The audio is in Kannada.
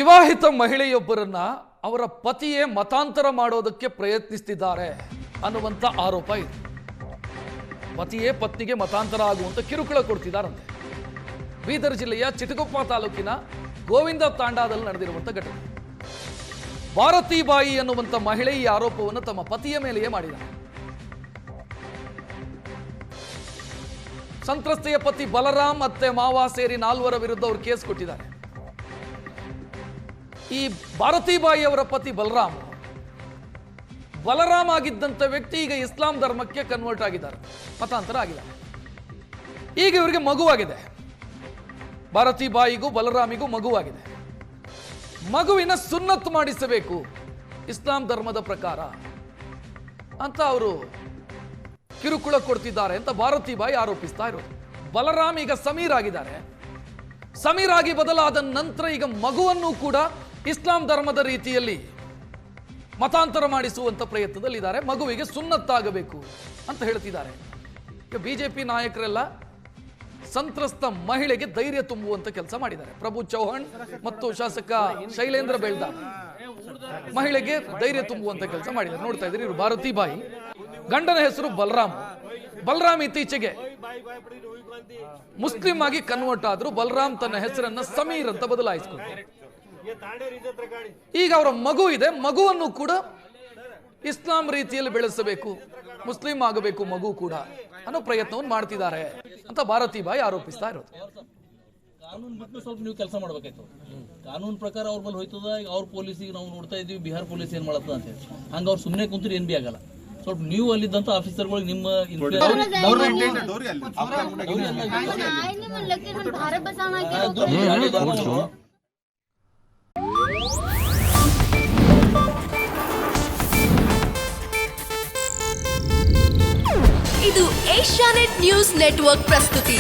ವಿವಾಹಿತ ಮಹಿಳೆಯೊಬ್ಬರನ್ನ ಅವರ ಪತಿಯೇ ಮತಾಂತರ ಮಾಡೋದಕ್ಕೆ ಪ್ರಯತ್ನಿಸುತ್ತಿದ್ದಾರೆ ಅನ್ನುವಂತ ಆರೋಪ ಇದೆ. ಪತಿಯೇ ಪತ್ನಿಗೆ ಮತಾಂತರ ಆಗುವಂತ ಕಿರುಕುಳ ಕೊಡ್ತಿದ್ದಾರಂತೆ. ಬೀದರ್ ಜಿಲ್ಲೆಯ ಚಿಟಗುಪ್ಪ ತಾಲೂಕಿನ ಗೋವಿಂದ ತಾಂಡಾದಲ್ಲಿ ನಡೆದಿರುವಂತ ಘಟನೆ. ಭಾರತೀಬಾಯಿ ಅನ್ನುವಂತ ಮಹಿಳೆ ಈ ಆರೋಪವನ್ನು ತಮ್ಮ ಪತಿಯ ಮೇಲೆಯೇ ಮಾಡಿದ್ದಾರೆ. ಸಂತ್ರಸ್ತೆಯ ಪತಿ ಬಲರಾಮ್ ಮತ್ತೆ ಮಾವ ಸೇರಿ 4 ವಿರುದ್ಧ ಅವರು ಕೇಸ್ ಕೊಟ್ಟಿದ್ದಾರೆ. ಈ ಭಾರತೀಬಾಯಿ ಅವರ ಪತಿ ಬಲರಾಮ್ ಆಗಿದ್ದಂತ ವ್ಯಕ್ತಿ ಈಗ ಇಸ್ಲಾಂ ಧರ್ಮಕ್ಕೆ ಕನ್ವರ್ಟ್ ಆಗಿದ್ದಾರೆ, ಮತಾಂತರ ಆಗಿದ್ದಾರೆ. ಈಗ ಇವರಿಗೆ ಮಗುವಾಗಿದೆ. ಭಾರತೀಬಾಯಿಗೂ ಬಲರಾಮಿಗೂ ಮಗುವಾಗಿದೆ. ಮಗುವಿನ ಸುನ್ನತ್ ಮಾಡಿಸಬೇಕು ಇಸ್ಲಾಂ ಧರ್ಮದ ಪ್ರಕಾರ ಅಂತ ಅವರು ಕಿರುಕುಳ ಕೊಡ್ತಿದ್ದಾರೆ ಅಂತ ಭಾರತೀಬಾಯಿ ಆರೋಪಿಸ್ತಾ ಇರೋದು. ಬಲರಾಮ್ ಈಗ ಸಮೀರ್ ಆಗಿದ್ದಾರೆ. ಸಮೀರ್ ಆಗಿ ಬದಲಾದ ನಂತರ ಈಗ ಮಗುವನ್ನು ಕೂಡ ಇಸ್ಲಾಂ ಧರ್ಮದ ರೀತಿಯಲ್ಲಿ ಮತಾಂತರ ಮಾಡಿಸುವಂತ ಪ್ರಯತ್ನದಲ್ಲಿದ್ದಾರೆ. ಮಗುವಿಗೆ ಸುನ್ನತ್ತಾಗಬೇಕು ಅಂತ ಹೇಳ್ತಿದ್ದಾರೆ. ಈಗ ಬಿಜೆಪಿ ನಾಯಕರೆಲ್ಲ ಸಂತ್ರಸ್ತ ಮಹಿಳೆಗೆ ಧೈರ್ಯ ತುಂಬುವಂತ ಕೆಲಸ ಮಾಡಿದ್ದಾರೆ. ಪ್ರಭು ಚೌಹಾಣ್ ಮತ್ತು ಶಾಸಕ ಶೈಲೇಂದ್ರ ಬೆಳ್ದಾರ್ ಮಹಿಳೆಗೆ ಧೈರ್ಯ ತುಂಬುವಂತ ಕೆಲಸ ಮಾಡಿದ್ದಾರೆ. ನೋಡ್ತಾ ಇದ್ದೀರಿ, ಇವರು ಭಾರತೀಬಾಯಿ, ಗಂಡನ ಹೆಸರು ಬಲರಾಮ್ ಇತ್ತೀಚೆಗೆ ಮುಸ್ಲಿಂ ಆಗಿ ಕನ್ವರ್ಟ್ ಆದ್ರು. ಬಲರಾಮ್ ತನ್ನ ಹೆಸರನ್ನ ಸಮೀರ್ ಅಂತ ಬದಲಾಯಿಸಿಕೊಂಡ್ರು. ಈಗ ಅವರ ಮಗು ಇದೆ. ಮಗುವನ್ನು ಕೂಡ ಇಸ್ಲಾಂ ರೀತಿಯಲ್ಲಿ ಬೆಳೆಸಬೇಕು, ಮುಸ್ಲಿಂ ಆಗಬೇಕು ಮಗು ಕೂಡ ಅನ್ನೋ ಪ್ರಯತ್ನವನ್ನು ಮಾಡ್ತಿದ್ದಾರೆ ಅಂತ ಭಾರತೀಬಾಯಿ ಆರೋಪಿಸ್ತಾ ಇರೋದು. ಕಾನೂನು ಬಿಟ್ಟು ಸ್ವಲ್ಪ ನೀವು ಕೆಲಸ ಮಾಡ್ಬೇಕಾಯ್ತು. ಕಾನೂನು ಪ್ರಕಾರ ಅವ್ರ ಮೇಲೆ ಹೋಯ್ತದ. ಈಗ ಅವ್ರ ಪೊಲೀಸಿಗೆ ನಾವು ನೋಡ್ತಾ ಇದೀವಿ, ಬಿಹಾರ್ ಪೊಲೀಸ್ ಏನ್ ಮಾಡತ್ತ ಅಂತ ಹೇಳಿ. ಹಂಗ ಅವ್ರು ಸುಮ್ಮನೆ ಕುಂತ್ರೆ ಏನ್ ಬಿ ಆಗಲ್ಲ. ಸ್ವಲ್ಪ ನೀವು ಅಲ್ಲಿದ್ದಂತ ಆಫೀಸರ್ಗಳು ನಿಮ್ಮ ಇದು ಏಷ್ಯಾನೆಟ್ ನ್ಯೂಸ್ ನೆಟ್ವರ್ಕ್ ಪ್ರಸ್ತುತಿ.